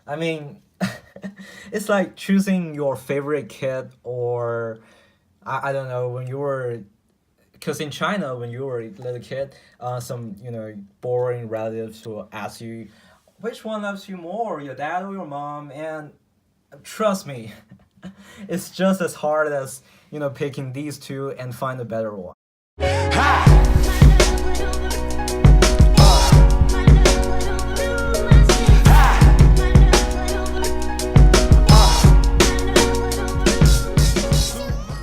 I mean, it's like choosing your favorite kid, or I don't know, when you were, because in China, when you were a little kid, some, boring relatives will ask you, which one loves you more, your dad or your mom? And trust me, it's just as hard as, picking these two and find a better one.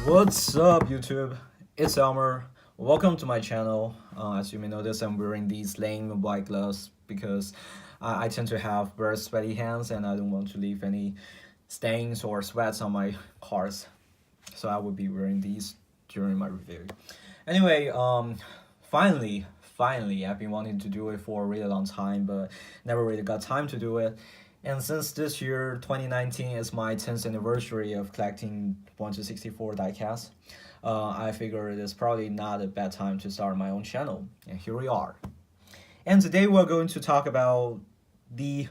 What's up, YouTube? It's Elmer. Welcome to my channel. As you may notice, I'm wearing these lame white gloves because I tend to have very sweaty hands and I don't want to leave any stains or sweats on my cars. So I will be wearing these during my review. Anyway, finally, I've been wanting to do it for a really long time, but never really got time to do it. And since this year, 2019, is my 10th anniversary of collecting 1 to 64 diecasts, I figured it's probably not a bad time to start my own channel. And here we are. And today we're going to talk about the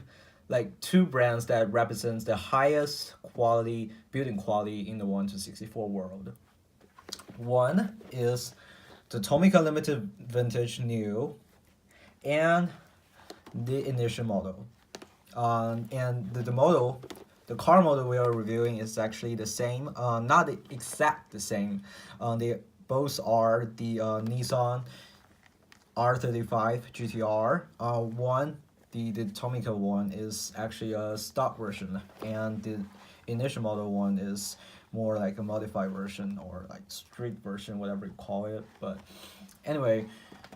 two brands that represents the highest quality building quality in the 1 to 64 world. One is the Tomica Limited Vintage Neo and the initial model. And the model, the car model we are reviewing is actually the same, not exact the same. They both are the Nissan R35 GTR. The Tomica one is actually a stock version, and the initial model one is more like a modified version or like street version, whatever you call it. But anyway,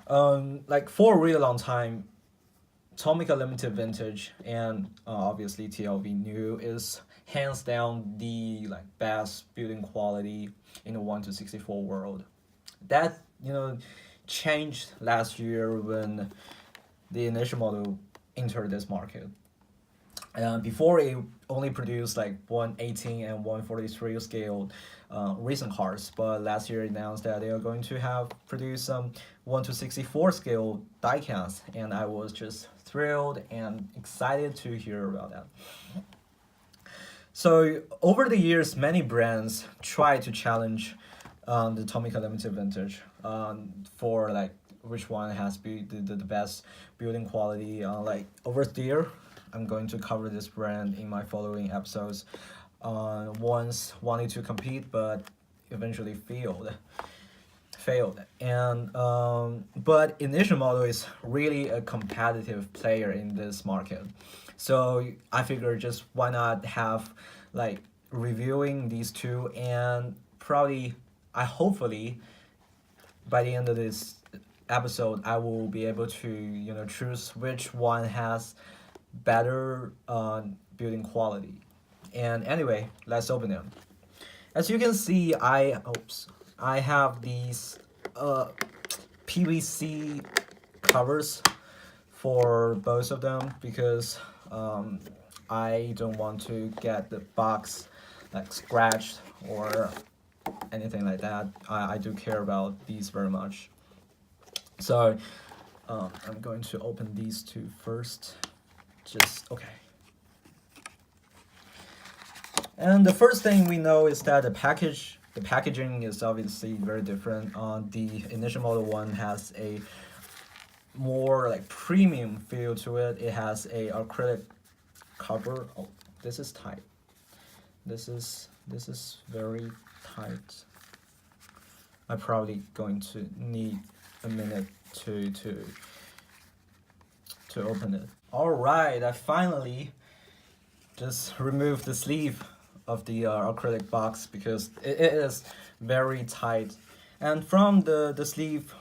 for a really long time, Tomica Limited Vintage and obviously TLV New is hands down the best building quality in the 1 to 64 world. That changed last year when the initial model entered this market. Before it only produced 118 and 143 scale recent cars, but last year announced that they are going to have produced some 1 to 64 scale diecasts, and I was just thrilled and excited to hear about that. So over the years, many brands try to challenge the Tomica Limited Vintage for which one has the best building quality. Over there, I'm going to cover this brand in my following episodes. Once wanted to compete, but eventually failed. And but initial model is really a competitive player in this market. So I figured just why not have reviewing these two, and probably hopefully by the end of this episode I will be able to choose which one has better building quality. And anyway, let's open them. As you can see, I have these PVC covers for both of them because I don't want to get the box scratched or anything like that. I do care about these very much. So I'm going to open these two first. Okay. And the first thing we know is that the packaging is obviously very different. The initial model one has a more premium feel to it. It has a acrylic cover. Oh, this is tight. This is very tight. I'm probably going to need a minute to open it. All right, I finally just removed the sleeve of the acrylic box because it is very tight. And from the sleeve,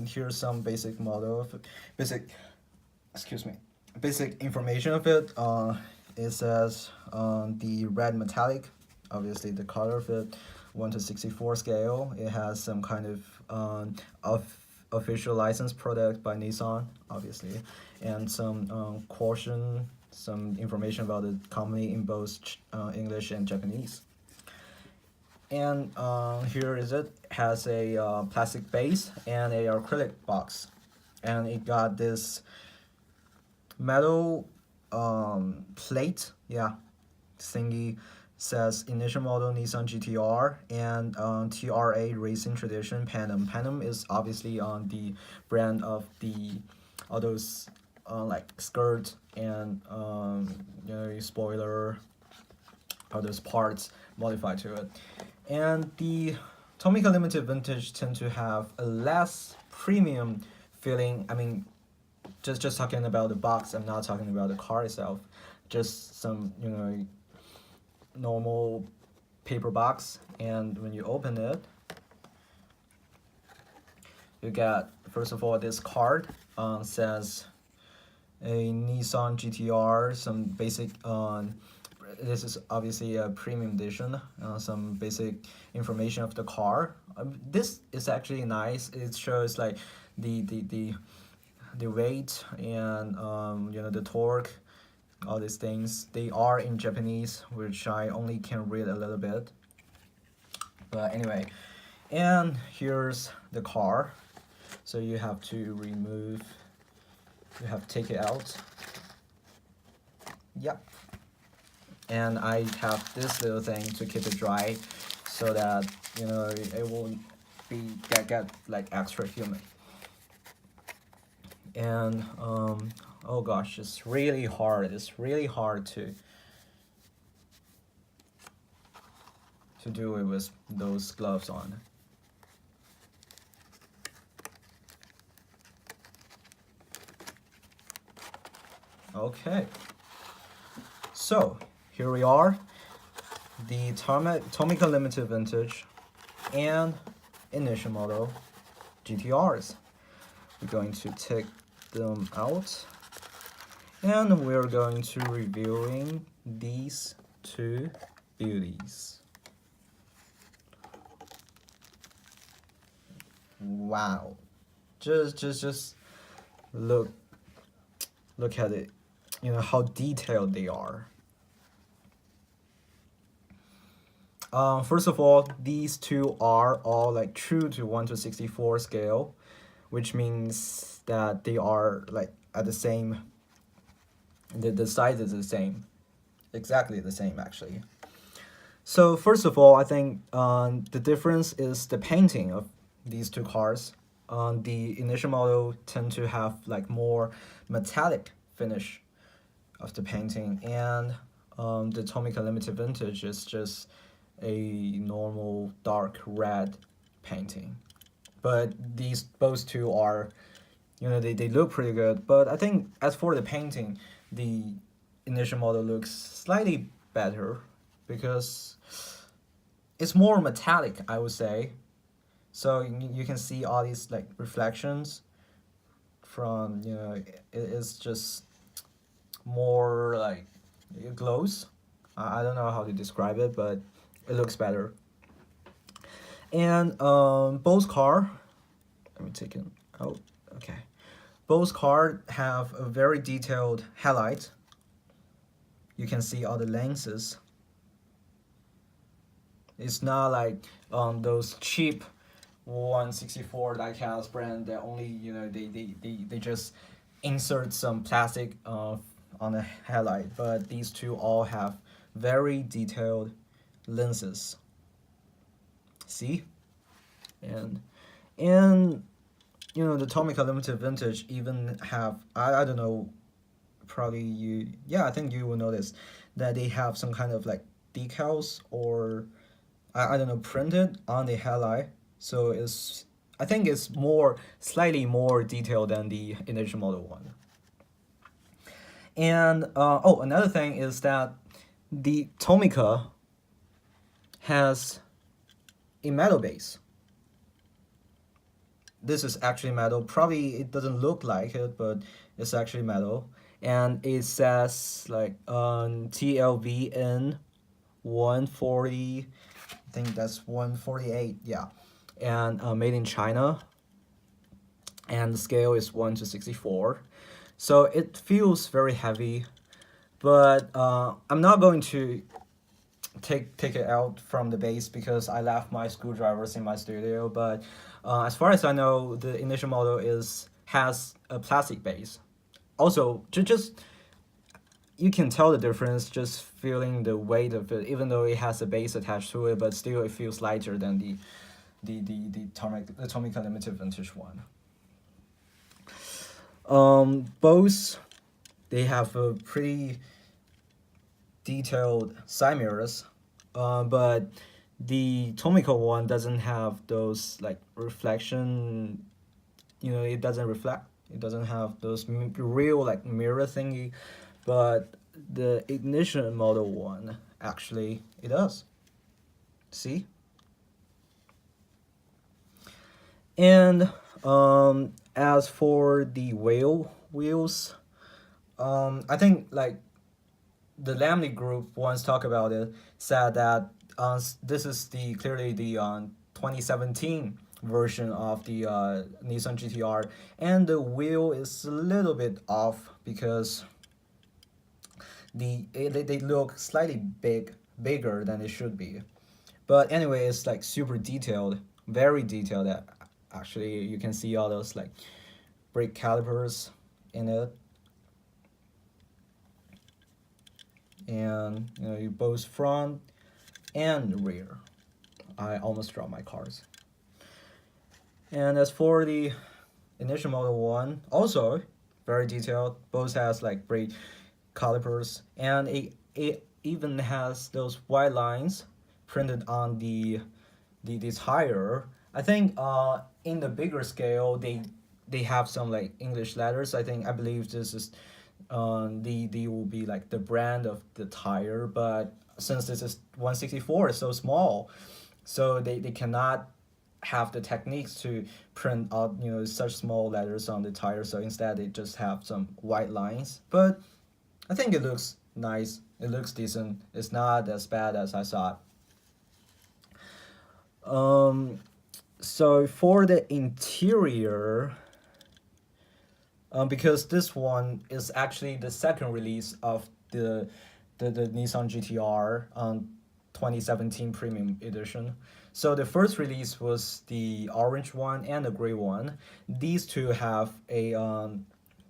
here's some basic information of it. It says the red metallic, obviously the color of it, 1 to 64 scale. It has some kind of official licensed product by Nissan, obviously, and some caution, some information about the company in both English and Japanese. And here is it. Has a plastic base and a acrylic box, and it got this metal plate, yeah, thingy says initial model Nissan GTR and TRA Racing Tradition Panem. Panem is obviously on the brand of the all those like skirt and spoiler, all those parts modified to it. And the Tomica Limited Vintage tend to have a less premium feeling. I mean, just talking about the box, I'm not talking about the car itself. Just some normal paper box, and when you open it, you get first of all this card says a Nissan GTR, some basic this is obviously a premium edition, some basic information of the car. This is actually nice. It shows like the weight and the torque, all these things. They are in Japanese, which I only can read a little bit. But anyway, and here's the car. So you have to take it out. Yep. And I have this little thing to keep it dry, so that it won't get like extra humid. And oh gosh, it's really hard. It's really hard to do it with those gloves on. Okay, so here we are, the Tomica Limited Vintage and initial model GTRs. We're going to take them out, and we're going to reviewing these two beauties. Wow, just look at it, how detailed they are. First of all, these two are all like true to 1:64 scale, which means that they are like at the same, the size is the same, exactly the same actually. So first of all, I think the difference is the painting of these two cars. The initial model tend to have like more metallic finish of the painting, and the Tomica Limited Vintage is just a normal dark red painting. But these both two are, they look pretty good. But I think as for the painting, the initial model looks slightly better because it's more metallic, I would say. So you can see all these like reflections from, it's just more like it glows. I don't know how to describe it, but it looks better. And both car, let me take it out. Okay, both car have a very detailed headlight. You can see all the lenses. It's not like those cheap 164 diecast brand that only they just insert some plastic on the headlight, but these two all have very detailed lenses. See? And the Tomica Limited Vintage even have, I don't know, probably I think you will notice that they have some kind of like decals or I don't know, printed on the headlight. So I think it's slightly more detailed than the initial model one. And another thing is that the Tomica has a metal base. This is actually metal. Probably it doesn't look like it, but it's actually metal. And it says like TLVN 140, I think that's 148, yeah. And made in China. And the scale is 1:64. So it feels very heavy, but I'm not going to take it out from the base because I left my screwdrivers in my studio. But as far as I know, the initial model has a plastic base. Also, just you can tell the difference just feeling the weight of it, even though it has a base attached to it, but still it feels lighter than the Tomica Limited Vintage one. Both they have a pretty detailed side mirrors, but the Tomica one doesn't have those like reflection. It doesn't reflect. It doesn't have those real like mirror thingy, but the ignition model one actually it does. See? And as for the wheels, I think like the Lamley group once talked about it, said that this is clearly the 2017 version of the Nissan GTR, and the wheel is a little bit off because they look slightly bigger than it should be. But anyway, it's like super detailed, very detailed. Actually, you can see all those like brake calipers in it, and you both front and rear. I almost dropped my cards. And as for the initial model one, also very detailed. Both has like brake calipers, and it even has those white lines printed on the tire. I think in the bigger scale they have some like English letters. I believe this is the will be like the brand of the tire, but since this is 164, it's so small, so they cannot have the techniques to print out such small letters on the tire. So instead they just have some white lines, but I think it looks nice. It looks decent. It's not as bad as I thought. So for the interior, because this one is actually the second release of the Nissan GTR 2017 Premium Edition. So the first release was the orange one and the gray one. These two have a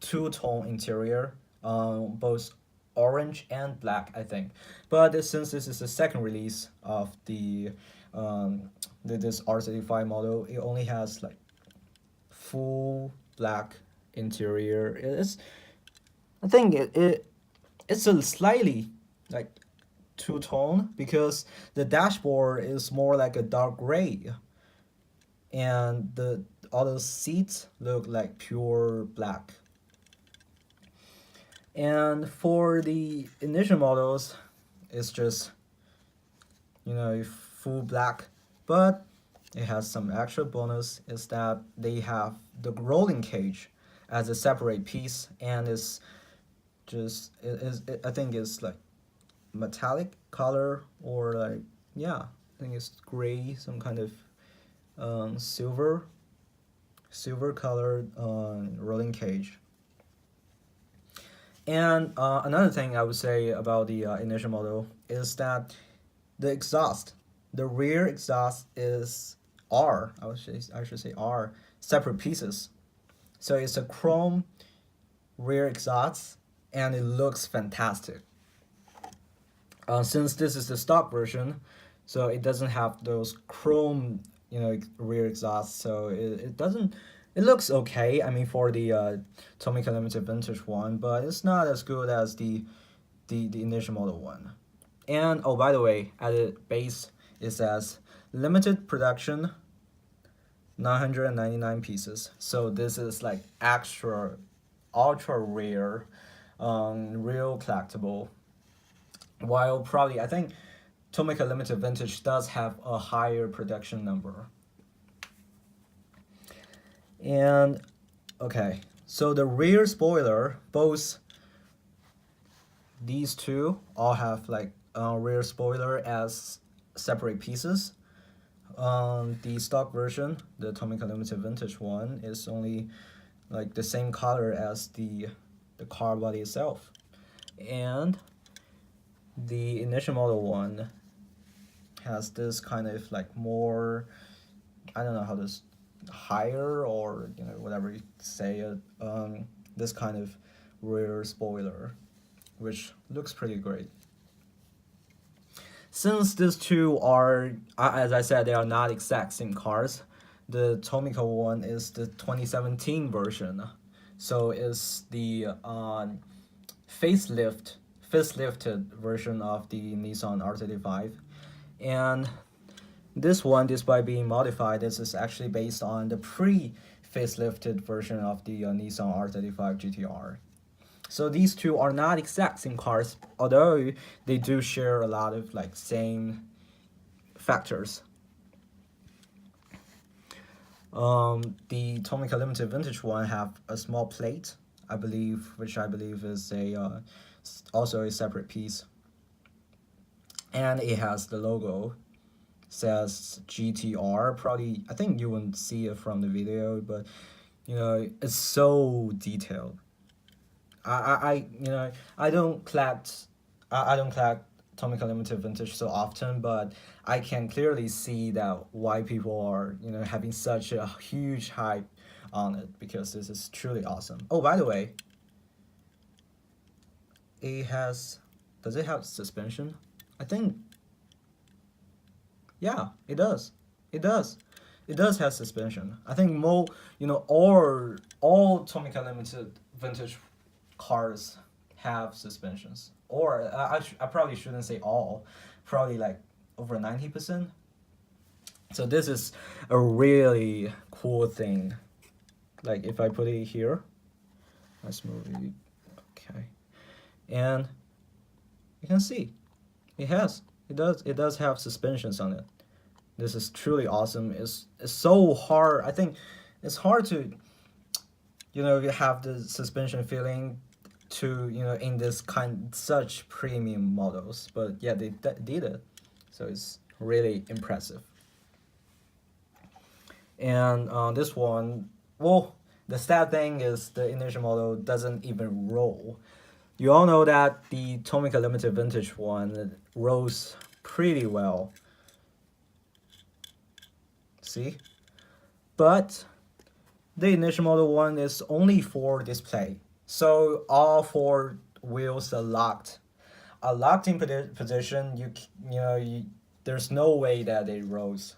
two-tone interior, both orange and black, I think. But since this is the second release of this R35 model, it only has like full black interior. I think it's a slightly like two-tone because the dashboard is more like a dark gray, and all the seats look like pure black. And for the initial models, it's just full black, but it has some extra bonus is that they have the rolling cage as a separate piece, and it's just I think it's like metallic color, or like, yeah, I think it's gray, some kind of silver colored rolling cage. And another thing I would say about the initial model is that the exhaust, the rear exhaust is I should say R, separate pieces. So it's a chrome rear exhaust, and it looks fantastic. Since this is the stock version, so it doesn't have those chrome, rear exhaust. So it doesn't. It looks okay. I mean, for the Tomica Limited Vintage one, but it's not as good as the initial model one. And oh, by the way, at the base it says limited production, 999 pieces. So this is like extra, ultra rare, real collectible. While probably I think Tomica Limited Vintage does have a higher production number. And okay, so the rear spoiler, both these two all have like rear spoiler as separate pieces. The stock version, the Tomica Limited Vintage one, is only like the same color as the car body itself. And the initial model one has this kind of like more, I don't know how this, higher, or whatever you say it, this kind of rear spoiler, which looks pretty great. Since these two are, as I said, they are not exact same cars. The Tomica one is the 2017 version, so it's the facelifted version of the Nissan R35, and this one, despite being modified, this is actually based on the pre-facelifted version of the Nissan R35 GTR. So these two are not exact same cars, although they do share a lot of like same factors. The Tomica Limited Vintage one have a small plate, which I believe is a also a separate piece, and it has the logo. Says GTR. Probably, I think you won't see it from the video, but you know it's so detailed. I don't collect Tomica Limited Vintage so often, but I can clearly see that why people are having such a huge hype on it, because this is truly awesome. Oh, by the way, does it have suspension? I think, yeah, it does. It does. It does have suspension. I think all Tomica Limited Vintage cars have suspensions. Or I probably shouldn't say all. Probably like over 90%. So this is a really cool thing. Like if I put it here, let's move it. Okay, and you can see it does have suspensions on it. This is truly awesome. It's so hard. I think it's hard to have the suspension feeling to in this such premium models, but yeah, they did it, so it's really impressive. And this one, well, the sad thing is the initial model doesn't even roll. You all know that the Tomica Limited Vintage one rolls pretty well. See? But the initial model one is only for display. So all four wheels are locked. Are locked in position. There's no way that it rolls.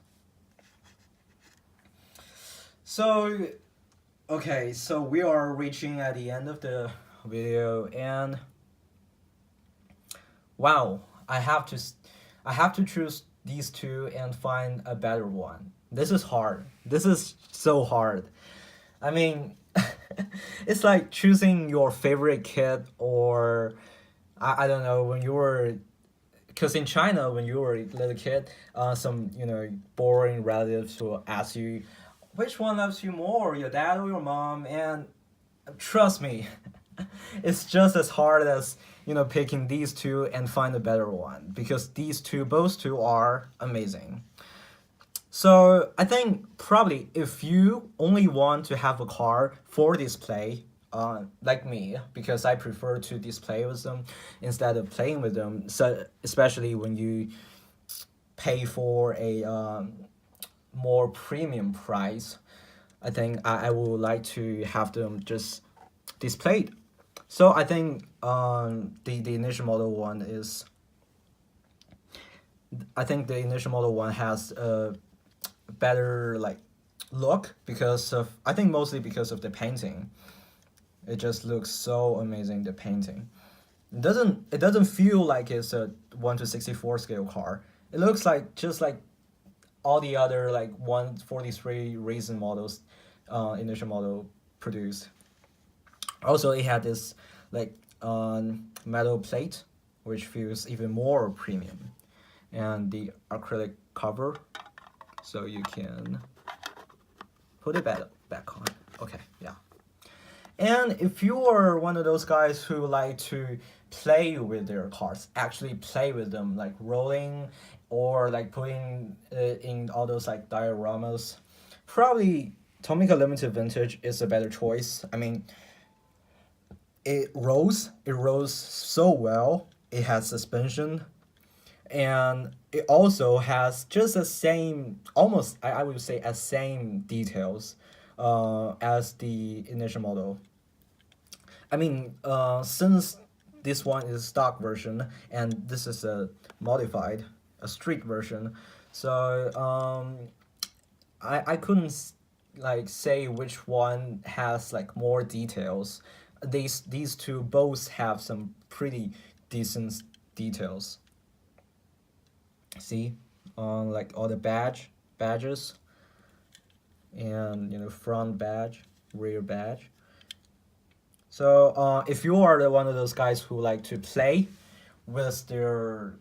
So, okay, so we are reaching at the end of the video, and wow, I have to choose these two and find a better one. This is hard. This is so hard. I mean, it's like choosing your favorite kid, or I don't know, when you were, because in China when you were a little kid, some boring relatives will ask you, which one loves you more, your dad or your mom? And trust me, it's just as hard as picking these two and find a better one, because both two are amazing. So I think probably if you only want to have a car for display, like me, because I prefer to display with them instead of playing with them, so especially when you pay for a more premium price, I think I would like to have them just displayed. So I think the initial model one has a better like look, because of, I think mostly because of the painting. It just looks so amazing, the painting. It doesn't feel like it's a 1:64 scale car. It looks like just like all the other like 143 recent models, initial model produced. Also, it had this like metal plate, which feels even more premium, and the acrylic cover, so you can put it back on. Okay, yeah. And if you are one of those guys who like to play with their cars, actually play with them, like rolling or like putting in all those like dioramas, probably Tomica Limited Vintage is a better choice. I mean, it rolls so well. It has suspension, and it also has just the same, almost I would say as same details as the initial model. I mean, since this one is stock version, and this is a modified, a street version. So I couldn't like say which one has like more details. These two both have some pretty decent details. See, on like all the badges, and front badge, rear badge. So if you are one of those guys who like to play with your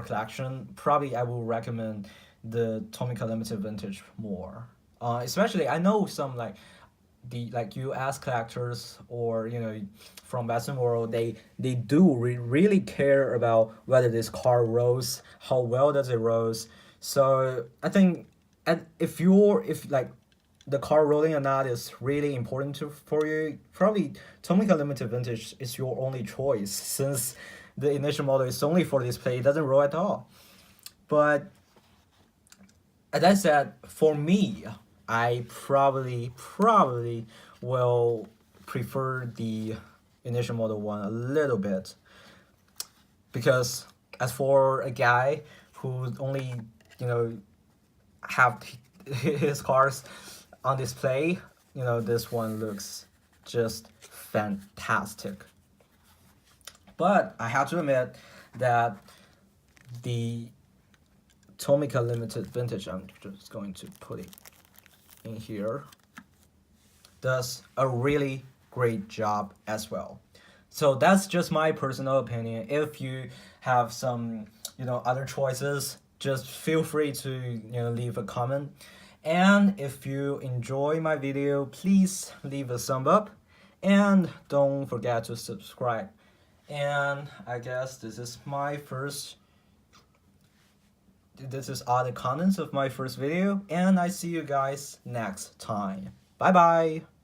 collection, probably I will recommend the Tomica Limited Vintage more. Especially I know some like the like US collectors, or from Western world, they do really care about whether this car rolls, how well does it rolls. So I think, and if like the car rolling or not is really important for you, probably Tomica Limited Vintage is your only choice, since the initial model is only for display, it doesn't roll at all. But as I said, for me, I probably will prefer the initial model one a little bit, because as for a guy who only have his cars on display, this one looks just fantastic. But I have to admit that the Tomica Limited Vintage, I'm just going to put it in here, does a really great job as well. So that's just my personal opinion. If you have some other choices, just feel free to leave a comment. And if you enjoy my video, please leave a thumb up, and don't forget to subscribe. And I guess this is all the contents of my first video, and I see you guys next time. Bye bye.